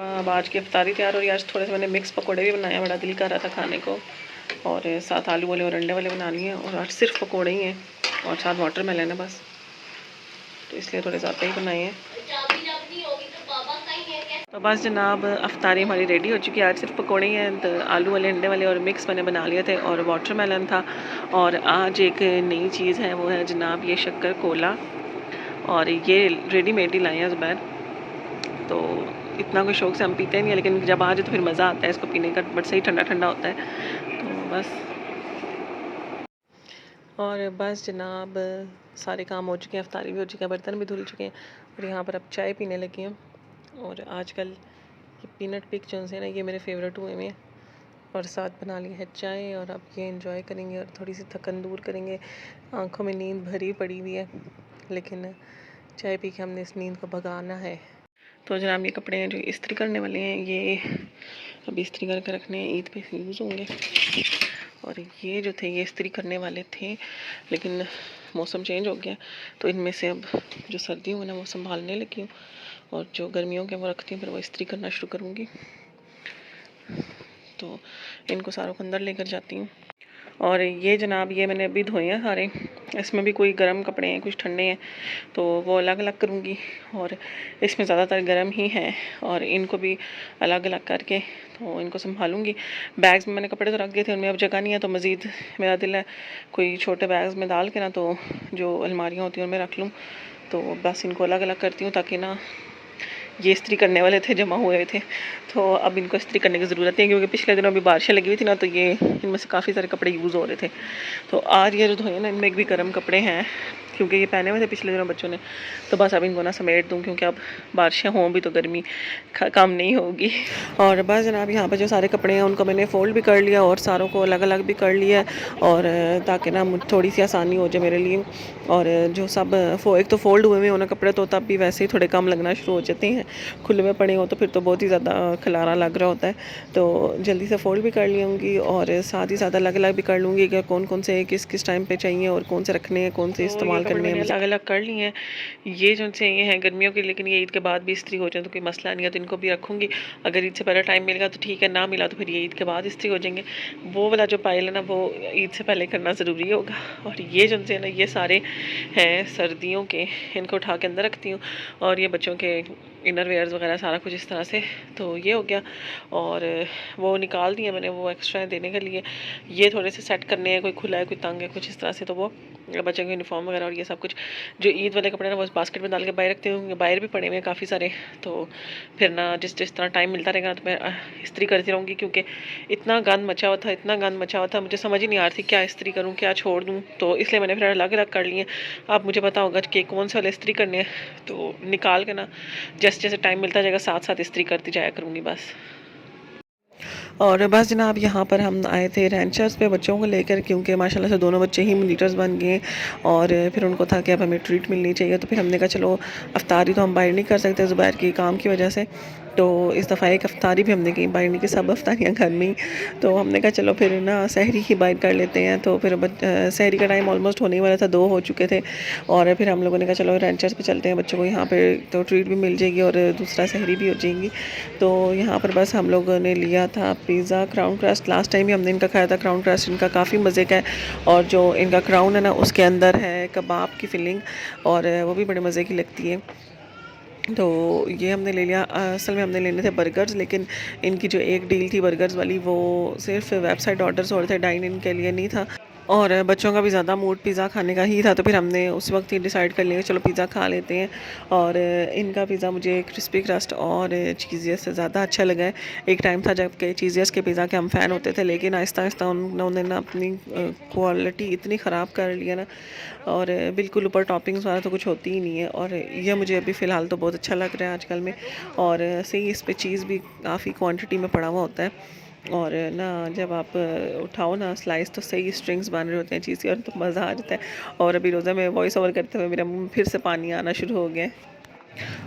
अब आज की इफ्तारी तैयार हो रही है। आज थोड़े से मैंने मिक्स पकोड़े भी बनाए, बड़ा दिल कर रहा था खाने को, और साथ आलू वाले और अंडे वाले बना लिए हैं। और आज सिर्फ पकोड़े ही हैं और साथ वाटरमेलन है बस, तो इसलिए थोड़े ज़्यादा ही बनाए हैं। तो बस जनाब, अफ्तारी हमारी रेडी हो चुकी है। आज सिर्फ पकोड़े ही हैं, तो आलू वाले अंडे वाले और मिक्स मैंने बना लिए थे, और वाटरमेलन था। और आज एक नई चीज़ है, वो है जनाब ये शक्कर कोला, और ये रेडीमेड ही लाए हैं ज़ुबैर। तो इतना कोई शौक से हम पीते नहीं है, लेकिन जब आ जाए तो फिर मज़ा आता है इसको पीने का, बट सही ठंडा ठंडा होता है। तो बस, और बस जनाब, सारे काम हो चुके हैं, अफ्तारी भी हो चुकी है, बर्तन भी धुल चुके हैं, और यहाँ पर अब चाय पीने लगी हूँ। और आजकल ये पीनट पिक जो है ना, ये मेरे फेवरेट हुए हैं, और साथ बना ली है चाय, और अब ये एंजॉय करेंगे और थोड़ी सी थकन दूर करेंगे। आंखों में नींद भरी पड़ी हुई है, लेकिन चाय पी के हमने इस नींद को भगाना है। तो जनाब, ये कपड़े हैं जो इस्त्री करने वाले हैं, ये अभी इस्त्री करके रखने हैं, ईद पे यूज़ होंगे। और ये जो थे ये इस्त्री करने वाले थे, लेकिन मौसम चेंज हो गया, तो इनमें से अब जो सर्दियों में ना वो संभालने लगी हूँ, और जो गर्मियों के वो रखती हूँ, फिर वो इस्त्री करना शुरू करूँगी। तो इनको सारों को अंदर लेकर जाती हूँ। और ये जनाब, ये मैंने अभी धोए हैं सारे, इसमें भी कोई गर्म कपड़े हैं, कुछ ठंडे हैं, तो वो अलग अलग करूँगी। और इसमें ज़्यादातर गर्म ही हैं, और इनको भी अलग अलग करके तो इनको संभालूँगी। बैग्स में मैंने कपड़े तो रख दिए थे, उनमें अब जगह नहीं है, तो मज़ीद मेरा दिल है कोई छोटे बैग्स में डाल के ना, तो जो अलमारियाँ होती हैं उनमें रख लूँ। तो बस इनको अलग अलग करती हूँ, ताकि ना ये इस्त्री करने वाले थे जमा हुए थे, तो अब इनको इस्त्री करने की ज़रूरत नहीं है, क्योंकि पिछले दिनों अभी बारिशें लगी हुई थी ना, तो ये इनमें से काफ़ी सारे कपड़े यूज़ हो रहे थे। तो आज ये जो धोए ना, इनमें एक भी गर्म कपड़े हैं, क्योंकि ये पहने हुए थे पिछले दिनों बच्चों ने। तो बस अब इनको ना समेट दूँ, क्योंकि अब बारिशें हों भी तो गर्मी कम नहीं होगी। और बस जनाब, यहाँ पर जो सारे कपड़े हैं उनको मैंने फ़ोल्ड भी कर लिया, और सारों को अलग अलग भी कर लिया, और ताकि ना थोड़ी सी आसानी हो जाए मेरे लिए। और जो सब एक तो फ़ोल्ड हुए हों ना कपड़े, तो तब भी वैसे ही थोड़े कम लगना शुरू हो जाते हैं। खुले में पड़े हो तो फिर तो बहुत ही ज़्यादा खलारा लग रहा होता है। तो जल्दी से फ़ोल्ड भी कर लूँगी, और साथ ही साथ अलग अलग भी कर लूँगी कि कौन कौन से किस किस टाइम पे चाहिए, और कौन से रखने हैं, कौन से इस्तेमाल करने हैं, अलग अलग कर लिए हैं। ये जो चाहिए हैं गर्मियों के, लेकिन ये ईद के बाद भी इस्त्री हो जाए तो कोई मसला नहीं है, तो इनको भी रखूँगी। अगर ईद से पहले टाइम मिलेगा तो ठीक है, ना मिला तो फिर ये ईद के बाद इस्त्री हो जाएंगे। वो वाला जो पायल है ना, वो ईद से पहले करना ज़रूरी होगा। और ये जो है ना, ये सारे हैं सर्दियों के, इनको उठा के अंदर रखती हूँ। और ये बच्चों के इनर वेयर्स वगैरह सारा कुछ इस तरह से, तो ये हो गया। और वो निकाल दिए मैंने, वो एक्स्ट्रा देने के लिए। ये थोड़े से सेट करने हैं, कोई खुला है कोई तंग है कुछ इस तरह से, तो वो बच्चों के यूनिफॉर्म वगैरह और ये सब कुछ जो ईद वाले कपड़े ना, वो बास्केट में डाल के बाहर रखती हूँ। बाहर भी पड़े हुए हैं काफ़ी सारे, तो फिर ना जिस जिस तरह टाइम मिलता रहेगा तो मैं इस्त्री करती रहूँगी, क्योंकि इतना गंद मचा हुआ था, इतना गंद मचा हुआ था, मुझे समझ ही नहीं आ रही थी क्या इस्त्री करूँ क्या छोड़ दूँ। तो इसलिए मैंने फिर अलग अलग कर लिए। आप मुझे पता होगा कि कौन से वाले इस्त्री करने हैं, तो निकाल के ना जैसे जैसे टाइम मिलता जाएगा साथ साथ इस्त्री करती जाया करूँगी बस। और बस जनाब, यहाँ पर हम आए थे रेंचर्स पे बच्चों को लेकर, क्योंकि माशाल्लाह से दोनों बच्चे ही लीडर्स बन गए, और फिर उनको था कि अब हमें ट्रीट मिलनी चाहिए। तो फिर हमने कहा चलो, अफ्तारी तो हम बाहर नहीं कर सकते ज़ुबैर की काम की वजह से, तो इस दफ़ा एक अफ्तारी भी हमने कहीं बाहर नहीं की, सब अफ्तारियाँ घर में ही। तो हमने कहा चलो फिर ना सहरी ही बाहर कर लेते हैं। तो फिर सहरी का टाइम ऑलमोस्ट होने वाला था, 2 हो चुके थे, और फिर हम लोगों ने कहा चलो रेंचर्स पे चलते हैं, बच्चों को यहाँ पे तो ट्रीट भी मिल जाएगी और दूसरा सहरी भी हो जाएगी। तो यहाँ पर बस हम लोगों ने लिया था pizza crown crust. Last time भी हमने इनका खाया था क्राउन क्रस्ट, इनका काफ़ी मज़े का है, और जो इनका क्राउन है ना, उसके अंदर है कबाब की फिलिंग, और वो भी बड़े मज़े की लगती है। तो ये हमने ले लिया। असल में हमने लेने थे बर्गर्स, लेकिन इनकी जो एक डील थी बर्गर्स वाली, वो सिर्फ वेबसाइट ऑर्डर्स हो रहे थे, डाइन इन के लिए नहीं था, और बच्चों का भी ज़्यादा मूड पिज़्ज़ा खाने का ही था। तो फिर हमने उस वक्त ही डिसाइड कर लिया चलो पिज़्ज़ा खा लेते हैं। और इनका पिज़्ज़ा मुझे क्रिस्पी क्रस्ट और चीज़ियस से ज़्यादा अच्छा लगा है। एक टाइम था जबकि चीज़ियस के पिज़्ज़ा के हम फ़ैन होते थे, लेकिन आहिस्ता आहिस्ता उन्होंने ना अपनी क्वालिटी इतनी ख़राब कर लिया ना, और बिल्कुल ऊपर टॉपिंग्स वाला तो कुछ होती ही नहीं है। और यह मुझे अभी फ़िलहाल तो बहुत अच्छा लग रहा है आजकल में, और सही इस पर चीज़ भी काफ़ी क्वांटिटी में पड़ा हुआ होता है, और ना जब आप उठाओ ना स्लाइस, तो सही स्ट्रिंग्स बन रहे होते हैं चीज़ की, और तो मज़ा आ जाता है। और अभी रोज़ा में वॉइस ओवर करते हुए मेरा मुँह फिर से पानी आना शुरू हो गया है।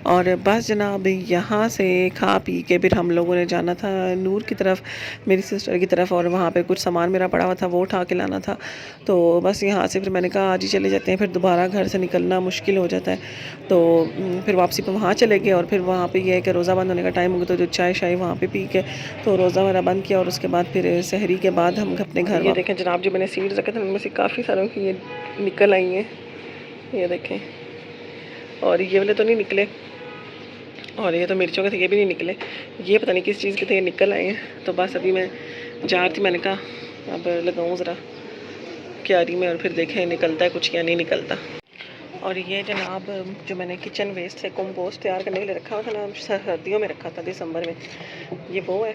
और बस जनाब यहाँ से खा पी के फिर हम लोगों ने जाना था नूर की तरफ, मेरी सिस्टर की तरफ, और वहाँ पे कुछ सामान मेरा पड़ा हुआ था वो उठा के लाना था। तो बस यहाँ से फिर मैंने कहा आज ही चले जाते हैं, फिर दोबारा घर से निकलना मुश्किल हो जाता है। तो फिर वापसी पर वहाँ चले गए, और फिर वहाँ पर यह है कि रोज़ा बंद होने का टाइम हो गया, तो जो चाय शाय वहाँ पर पी के तो रोज़ा मेरा बंद किया, और उसके बाद फिर सहरी के बाद हम अपने घर। ये देखें जनाब, जो मैंने सीड्स रखे थे उनमें से काफ़ी सारों की ये निकल आई हैं, ये देखें, और ये वाले तो नहीं निकले, और ये तो मिर्चों के थे ये भी नहीं निकले, ये पता नहीं किस चीज़ के थे ये निकल आए हैं। तो बस अभी मैं जा रही थी, मैंने कहा अब लगाऊँ ज़रा क्यारी में और फिर देखें निकलता है कुछ या नहीं निकलता। और ये जनाब जो मैंने किचन वेस्ट से कंपोस्ट तैयार करने के लिए रखा हुआ था ना, सर्दियों में रखा था दिसंबर में, ये वो है।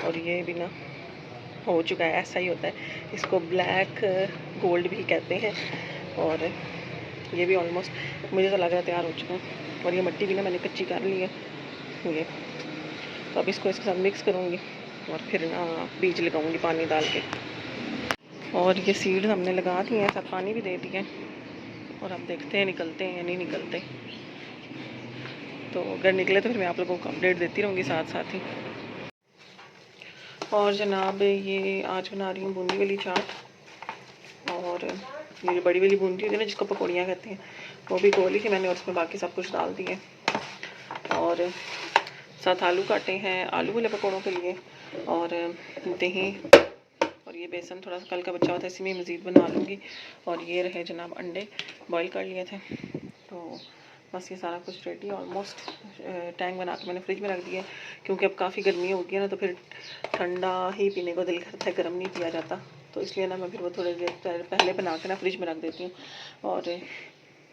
और ये भी ना हो चुका है, ऐसा ही होता है, इसको ब्लैक गोल्ड भी कहते हैं। और ये भी ऑलमोस्ट मुझे तो लग रहा है तैयार हो चुका है। और ये मिट्टी भी ना मैंने कच्ची कर ली है ये, तो अब इसको इसके साथ मिक्स करूँगी और फिर ना बीज लगाऊंगी पानी डाल के। और ये सीड्स हमने लगा दी हैं, साथ पानी भी दे दिया, और अब देखते हैं निकलते हैं या नहीं निकलते। तो अगर निकले तो फिर मैं आप लोगों को अपडेट देती रहूँगी साथ साथ ही। और जनाब ये आज बना रही हूँ बूंदी वाली चाट, और ये जो बड़ी वाली बूंदी होती है ना जिसको पकौड़ियाँ कहते हैं, वो भी गोली थी मैंने, और उसमें बाकी सब कुछ डाल दिए। और साथ आलू काटे हैं आलू वाले पकौड़ों के लिए, और दही, और ये बेसन थोड़ा सा कल का बचा हुआ था, इसी में मज़ीद बना लूँगी। और ये रहे जनाब अंडे बॉईल कर लिए थे। तो बस ये सारा कुछ रेडी ऑलमोस्ट। टैंक बना के मैंने फ्रिज में रख दिया, क्योंकि अब काफ़ी गर्मी होगी है ना, तो फिर ठंडा ही पीने को दिल करता है, गर्म नहीं पिया जाता। तो इसलिए ना मैं फिर वो थोड़ी देर पहले बना के ना फ्रिज में रख देती हूँ। और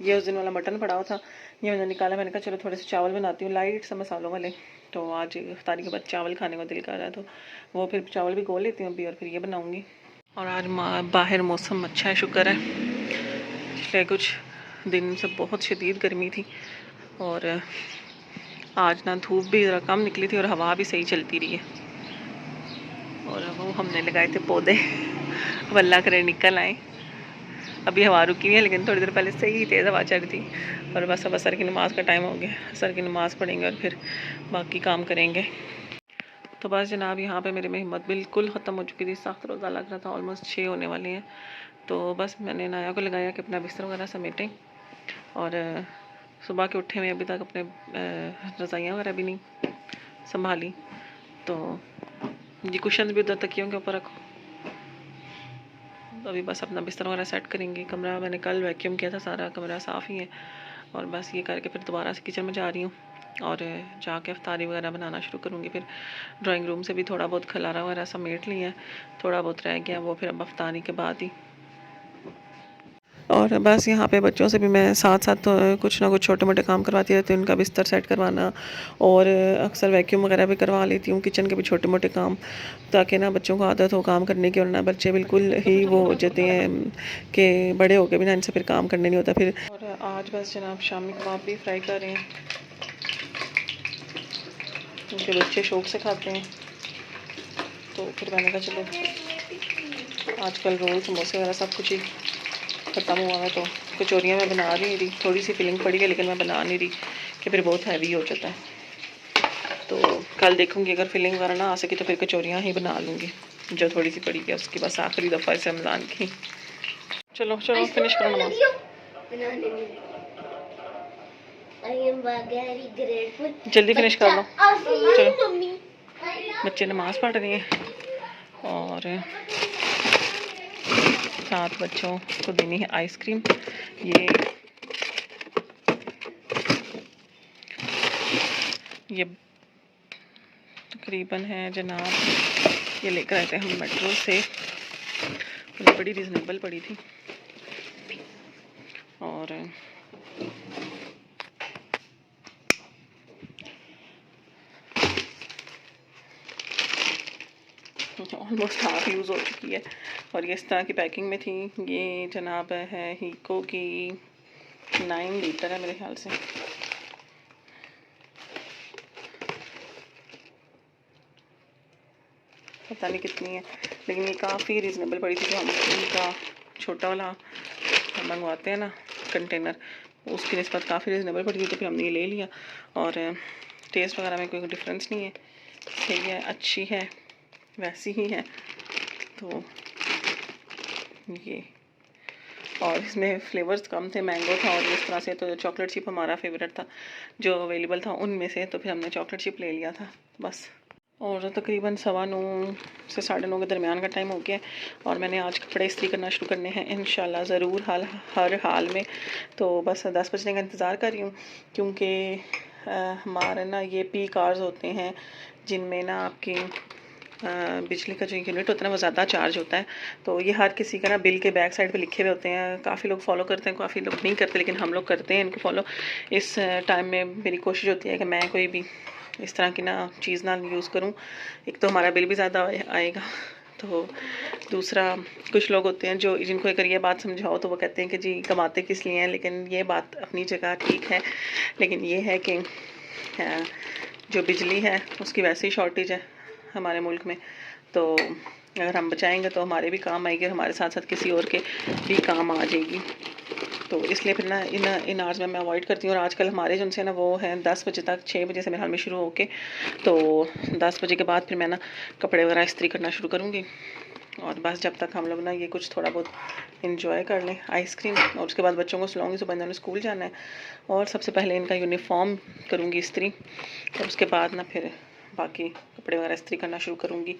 ये उस दिन वाला मटन पड़ा हुआ था, ये मैंने निकाला, मैंने कहा चलो थोड़े से चावल बनाती हूँ लाइट सा मसालों वाले। तो आज इफ्तारी के बाद चावल खाने को दिल कर रहा है, तो वो फिर चावल भी गोल लेती हूँ अभी, और फिर ये बनाऊँगी। और आज बाहर मौसम अच्छा है, शुक्र है, पिछले कुछ दिन से बहुत शदीद गर्मी थी, और आज ना धूप भी ज़रा कम निकली थी और हवा भी सही चलती रही है। और वो हमने लगाए थे पौधे, अब अल्लाह करे निकल आए। अभी हवा रुकी हुई है, लेकिन थोड़ी देर पहले से ही तेज़ हवा चल रही थी। और बस अब असर की नमाज़ का टाइम हो गया, असर की नमाज़ पढ़ेंगे और फिर बाकी काम करेंगे। तो बस जनाब यहाँ पे मेरी हिम्मत बिल्कुल ख़त्म हो चुकी थी, सख्त रोज़ा लग रहा था, ऑलमोस्ट 6 होने वाले हैं। तो बस मैंने नाया को लगाया कि अपना बिस्तर वगैरह समेटें, और सुबह के उठे में अभी तक अपने रज़ाइयाँ वगैरह भी नहीं संभाली। तो ये कुशन भी उधर तकियों के ऊपर रखो। तो अभी बस अपना बिस्तर वगैरह सेट करेंगे। कमरा मैंने कल वैक्यूम किया था, सारा कमरा साफ़ ही है। और बस ये करके फिर दोबारा से किचन में जा रही हूँ, और जाके अफ्तारी वगैरह बनाना शुरू करूँगी। फिर ड्राइंग रूम से भी थोड़ा बहुत खलारा वगैरह समेट लिया है, थोड़ा बहुत रह गया वो फिर अब अफ्तारी के बाद ही। और बस यहाँ पे बच्चों से भी मैं साथ साथ तो कुछ ना कुछ छोटे मोटे काम करवाती रहती हूँ, उनका बिस्तर सेट करवाना, और अक्सर वैक्यूम वगैरह भी करवा लेती हूँ, किचन के भी छोटे मोटे काम, ताकि ना बच्चों को आदत हो काम करने की, और ना बच्चे बिल्कुल ही वो हो जाते हैं कि बड़े हो के भी ना इनसे फिर काम करने नहीं होता फिर। और आज बस जनाब शामी कबाब भी फ्राई कर रहे हैं, उनके बच्चे शौक से खाते हैं। तो फिर मैंने कहा चलो आजकल रोल समोसे वगैरह सब कुछ ही ख़त्म हुआ है, तो कचौरियाँ मैं बना नहीं रही, थोड़ी सी फिलिंग पड़ी है लेकिन मैं बना नहीं रही कि फिर बहुत हैवी हो जाता है। तो कल देखूँगी अगर फिलिंग वगैरह ना आ सकी तो फिर कचौरियाँ ही बना लूँगी, जो थोड़ी सी पड़ी है उसकी बस आखिरी दफ़ा इस रमज़ान की। चलो चलो फिनिश करो नमाज। जल्दी फिनिश कर लो। चलो बच्चे नमाज़ पढ़ रहे हैं, और साथ बच्चों को देनी है आइसक्रीम। ये तकरीबन है जनाब, ये लेकर आए थे हम मेट्रो से, बड़ी रिजनेबल पड़ी थी। और ऑलमोस्ट हाफ यूज़ हो चुकी है, और ये इस तरह की पैकिंग में थी। ये जनाब है हीको की 9 लीटर है मेरे ख्याल से। पता नहीं कितनी है, लेकिन ये काफ़ी रीज़नेबल पड़ी थी। जो हम इनका छोटा वाला मंगवाते हैं ना कंटेनर, उसकी निस्बत काफ़ी रिजनेबल पड़ गई, तो फिर हमने ये ले लिया। और टेस्ट वगैरह में कोई डिफरेंस नहीं है, सही है, अच्छी है, वैसी ही है। तो ये, और इसमें फ्लेवर्स कम थे, मैंगो था और इस तरह से। तो चॉकलेट चिप हमारा फेवरेट था जो अवेलेबल था उनमें से, तो फिर हमने चॉकलेट चिप ले लिया था बस। और तकरीबन 9:15 से 9:30 के दरमियान का टाइम हो गया और मैंने आज कपड़े इस्त्री करना शुरू करने हैं इंशाल्लाह ज़रूर, हर हाल में। तो बस 10 बजने का इंतज़ार कर रही हूँ, क्योंकि हमारे ना ये पीक आवर्स होते हैं जिनमें ना आपकी बिजली का जो यूनिट होता है ना वो ज़्यादा चार्ज होता है। तो ये हर किसी का ना बिल के बैक साइड पे लिखे हुए होते हैं। काफ़ी लोग फॉलो करते हैं, काफ़ी लोग नहीं करते, लेकिन हम लोग करते हैं इनको फॉलो। इस टाइम में मेरी कोशिश होती है कि मैं कोई भी इस तरह की ना चीज़ ना यूज़ करूं। एक तो हमारा बिल भी ज़्यादा आएगा, तो दूसरा कुछ लोग होते हैं जो जिनको अगर ये बात समझाओ तो वो कहते हैं कि जी कमाते किस लिए हैं। लेकिन ये बात अपनी जगह ठीक है, लेकिन ये है कि जो बिजली है उसकी वैसे ही शॉर्टेज है हमारे मुल्क में। तो अगर हम बचाएंगे तो हमारे भी काम आएगी, हमारे साथ साथ किसी और के भी काम आ जाएगी। तो इसलिए फिर ना इन आवर्स में मैं अवॉइड करती हूँ। और आजकल हमारे जो ना वो हैं 10 बजे तक, 6 बजे से मेरे हाल में शुरू होके, तो 10 बजे के बाद फिर मैं ना कपड़े वगैरह इस्त्री करना शुरू करूँगी। और बस जब तक हम लोग ना ये कुछ थोड़ा बहुत इंजॉय कर लें, आइसक्रीम, और उसके बाद बच्चों को सुलाऊंगी, सुबह इन्होंने स्कूल जाना है। और सबसे पहले इनका यूनिफॉर्म करूँगी इस्त्री, और उसके बाद ना फिर बाकी कपड़े वगैरह इस्त्री करना शुरू करूँगी।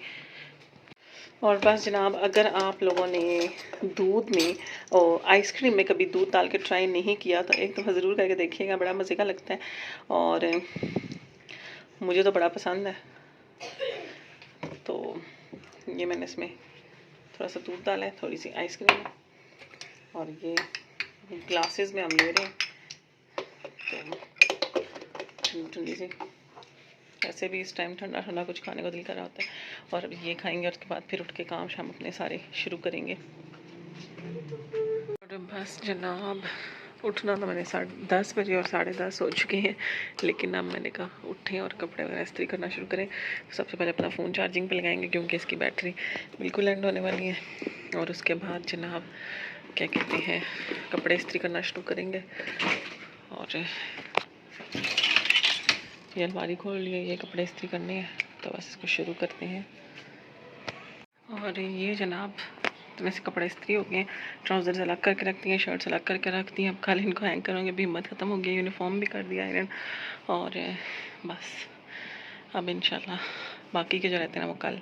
और बस जनाब, अगर आप लोगों ने दूध में और आइसक्रीम में कभी दूध डाल के ट्राई नहीं किया तो एक दफ़ा ज़रूर करके देखिएगा, बड़ा मज़े का लगता है और मुझे तो बड़ा पसंद है। तो ये मैंने इसमें थोड़ा सा दूध डाला है, थोड़ी सी आइसक्रीम है, और ये ग्लासेस में हम ले रहे हैं। तो ठंडी ठंडी सी, ऐसे भी इस टाइम ठंडा ठंडा कुछ खाने को दिल कर रहा होता है, और ये खाएंगे और उसके बाद फिर उठ के काम शाम अपने सारे शुरू करेंगे। और बस जनाब, उठना तो मैंने 10:30 बजे और 10:30 हो चुके हैं, लेकिन अब मैंने कहा उठें और कपड़े वगैरह इस्त्री करना शुरू करें। सबसे पहले अपना फ़ोन चार्जिंग पे लगाएंगे क्योंकि इसकी बैटरी बिल्कुल एंड होने वाली है। और उसके बाद जनाब क्या कहते हैं, कपड़े इस्त्री करना शुरू करेंगे। और ये अलमारी खोल लिए, ये कपड़े इस्त्री करने हैं, तो बस इसको शुरू करते हैं। और ये जनाब तो वैसे कपड़े इस्त्री हो गए हैं, ट्राउज़र्स अलग करके रखती हैं, शर्ट्स अलग करके रखती हैं। अब कल इनको हैंग करूँगी, अभी हिम्मत ख़त्म हो गई, यूनिफॉर्म भी कर दिया आयरन। और बस अब इंशाल्लाह बाकी के जो रहते हैं ना वो कल